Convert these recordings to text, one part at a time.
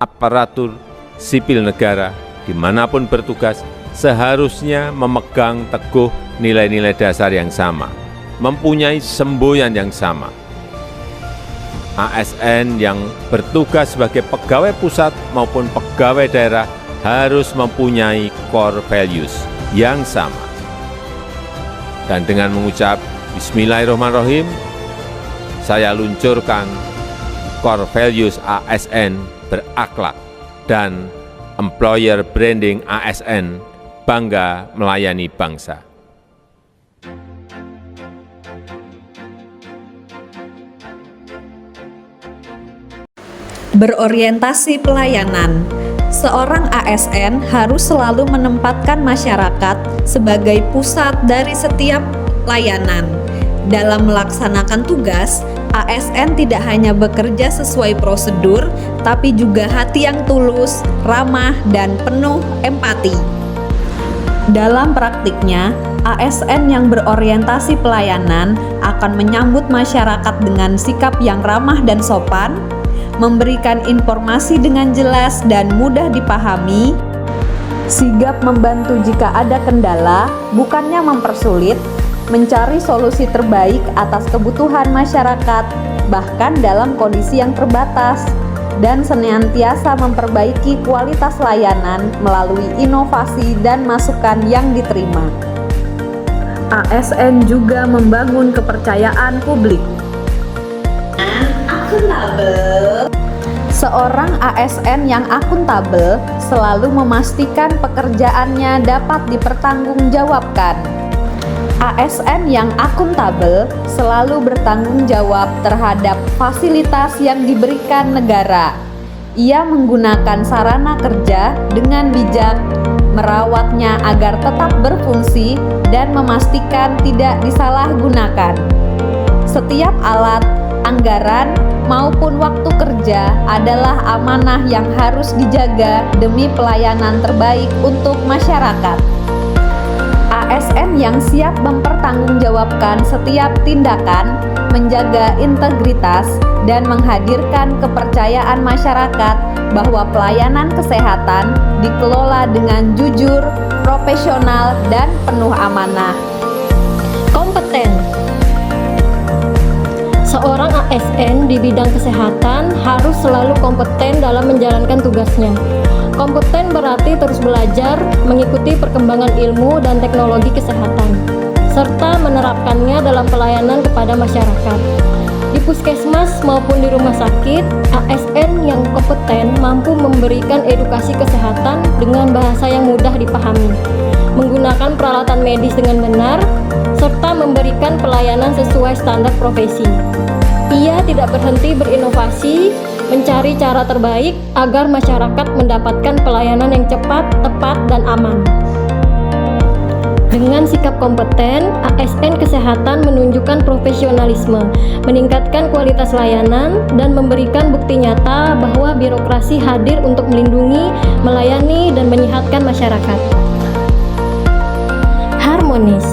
aparatur sipil negara dimanapun bertugas seharusnya memegang teguh nilai-nilai dasar yang sama, mempunyai semboyan yang sama. ASN yang bertugas sebagai pegawai pusat maupun pegawai daerah harus mempunyai core values yang sama. Dan dengan mengucap Bismillahirrahmanirrahim, saya luncurkan core values ASN berakhlak dan employer branding ASN bangga melayani bangsa. Berorientasi pelayanan. Seorang ASN harus selalu menempatkan masyarakat sebagai pusat dari setiap layanan. Dalam melaksanakan tugas, ASN tidak hanya bekerja sesuai prosedur, tapi juga hati yang tulus, ramah, dan penuh empati. Dalam praktiknya, ASN yang berorientasi pelayanan akan menyambut masyarakat dengan sikap yang ramah dan sopan, memberikan informasi dengan jelas dan mudah dipahami, sigap membantu jika ada kendala, bukannya mempersulit, mencari solusi terbaik atas kebutuhan masyarakat, bahkan dalam kondisi yang terbatas, dan senantiasa memperbaiki kualitas layanan melalui inovasi dan masukan yang diterima. ASN juga membangun kepercayaan publik. Akuntabel. Seorang ASN yang akuntabel selalu memastikan pekerjaannya dapat dipertanggungjawabkan. ASN yang akuntabel selalu bertanggung jawab terhadap fasilitas yang diberikan negara. Ia menggunakan sarana kerja dengan bijak, merawatnya agar tetap berfungsi dan memastikan tidak disalahgunakan. Setiap alat, anggaran, maupun waktu kerja adalah amanah yang harus dijaga demi pelayanan terbaik untuk masyarakat. ASN yang siap mempertanggungjawabkan setiap tindakan, menjaga integritas, dan menghadirkan kepercayaan masyarakat bahwa pelayanan kesehatan dikelola dengan jujur, profesional, dan penuh amanah. Kompeten. Seorang ASN di bidang kesehatan harus selalu kompeten dalam menjalankan tugasnya. Kompeten berarti terus belajar, mengikuti perkembangan ilmu dan teknologi kesehatan, serta menerapkannya dalam pelayanan kepada masyarakat. Di puskesmas maupun di rumah sakit, ASN yang kompeten mampu memberikan edukasi kesehatan dengan bahasa yang mudah dipahami, menggunakan peralatan medis dengan benar, serta memberikan pelayanan sesuai standar profesi. Ia tidak berhenti berinovasi, mencari cara terbaik agar masyarakat mendapatkan pelayanan yang cepat, tepat, dan aman. Dengan sikap kompeten, ASN kesehatan menunjukkan profesionalisme, meningkatkan kualitas layanan, dan memberikan bukti nyata bahwa birokrasi hadir untuk melindungi, melayani, dan menyehatkan masyarakat. Harmonis.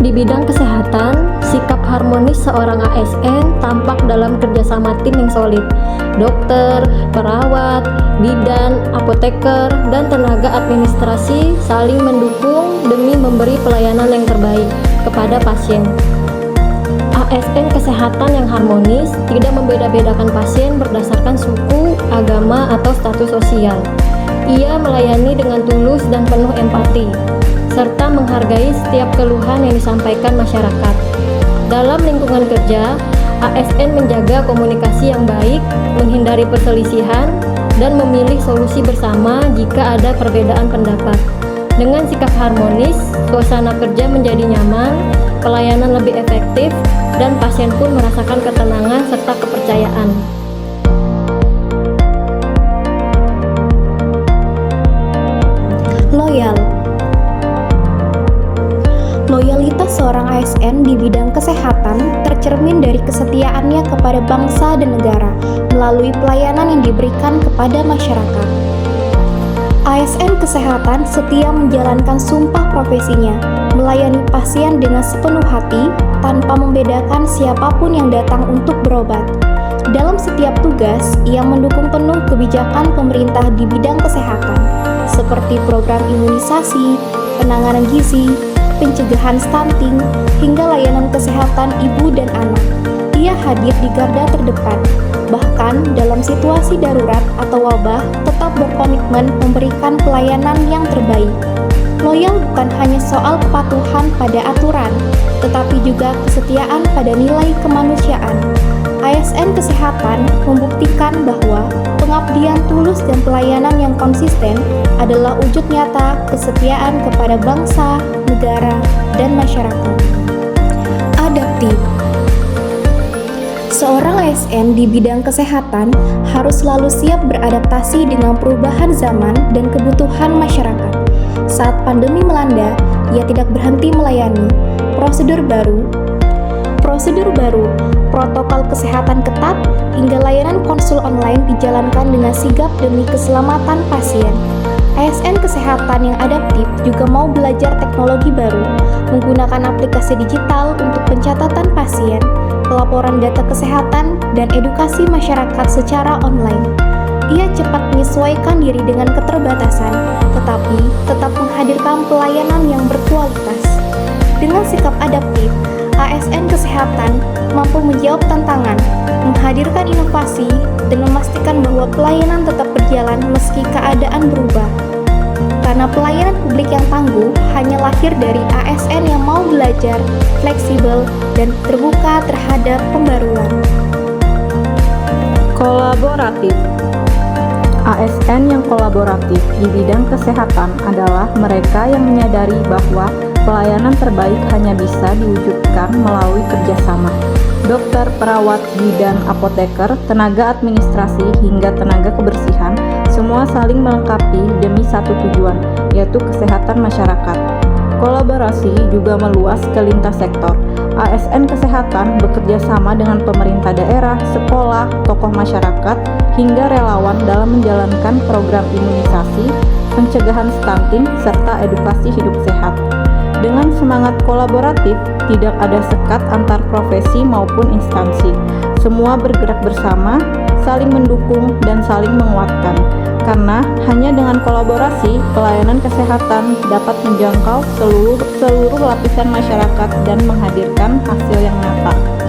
Di bidang kesehatan, sikap harmonis seorang ASN tampak dalam kerjasama tim yang solid. Dokter, perawat, bidan, apoteker, dan tenaga administrasi saling mendukung demi memberi pelayanan yang terbaik kepada pasien. ASN kesehatan yang harmonis tidak membeda-bedakan pasien berdasarkan suku, agama, atau status sosial. Ia melayani dengan tulus dan penuh empati, serta menghargai setiap keluhan yang disampaikan masyarakat. Dalam lingkungan kerja, ASN menjaga komunikasi yang baik, menghindari perselisihan, dan memilih solusi bersama jika ada perbedaan pendapat. Dengan sikap harmonis, suasana kerja menjadi nyaman, pelayanan lebih efektif, dan pasien pun merasakan ketenangan serta kepercayaan. Loyal. Loyalitas seorang ASN di bidang kesehatan tercermin dari kesetiaannya kepada bangsa dan negara melalui pelayanan yang diberikan kepada masyarakat. ASN kesehatan setia menjalankan sumpah profesinya, melayani pasien dengan sepenuh hati tanpa membedakan siapapun yang datang untuk berobat. Dalam setiap tugas, ia mendukung penuh kebijakan pemerintah di bidang kesehatan, seperti program imunisasi, penanganan gizi, pencegahan stunting, hingga layanan kesehatan ibu dan anak. Ia hadir di garda terdepan, bahkan dalam situasi darurat atau wabah tetap berkomitmen memberikan pelayanan yang terbaik. Loyal bukan hanya soal kepatuhan pada aturan, tetapi juga kesetiaan pada nilai kemanusiaan. ASN Kesehatan membuktikan bahwa pengabdian tulus dan pelayanan yang konsisten adalah wujud nyata kesetiaan kepada bangsa, negara, dan masyarakat. Adaptif. Seorang ASN di bidang kesehatan harus selalu siap beradaptasi dengan perubahan zaman dan kebutuhan masyarakat. Saat pandemi melanda, ia tidak berhenti melayani prosedur baru, protokol kesehatan ketat, hingga layanan konsul online dijalankan dengan sigap demi keselamatan pasien. ASN Kesehatan yang adaptif juga mau belajar teknologi baru, menggunakan aplikasi digital untuk pencatatan pasien, pelaporan data kesehatan, dan edukasi masyarakat secara online. Ia cepat menyesuaikan diri dengan keterbatasan, tetapi tetap menghadirkan pelayanan yang berkualitas. Dengan sikap adaptif, ASN Kesehatan mampu menjawab tantangan, menghadirkan inovasi, dan memastikan bahwa pelayanan tetap berjalan meski keadaan berubah. Karena pelayanan publik yang tangguh hanya lahir dari ASN yang mau belajar, fleksibel, dan terbuka terhadap pembaruan. Kolaboratif. ASN yang kolaboratif di bidang kesehatan adalah mereka yang menyadari bahwa pelayanan terbaik hanya bisa diwujudkan melalui kerjasama. Dokter, perawat, bidan, apoteker, tenaga administrasi, hingga tenaga kebersihan, semua saling melengkapi demi satu tujuan, yaitu kesehatan masyarakat. Kolaborasi juga meluas ke lintas sektor. ASN Kesehatan bekerja sama dengan pemerintah daerah, sekolah, tokoh masyarakat, hingga relawan dalam menjalankan program imunisasi, pencegahan stunting, serta edukasi hidup sehat. Dengan semangat kolaboratif, tidak ada sekat antar profesi maupun instansi. Semua bergerak bersama, saling mendukung, dan saling menguatkan. Karena hanya dengan kolaborasi, pelayanan kesehatan dapat menjangkau seluruh lapisan masyarakat dan menghadirkan hasil yang nyata.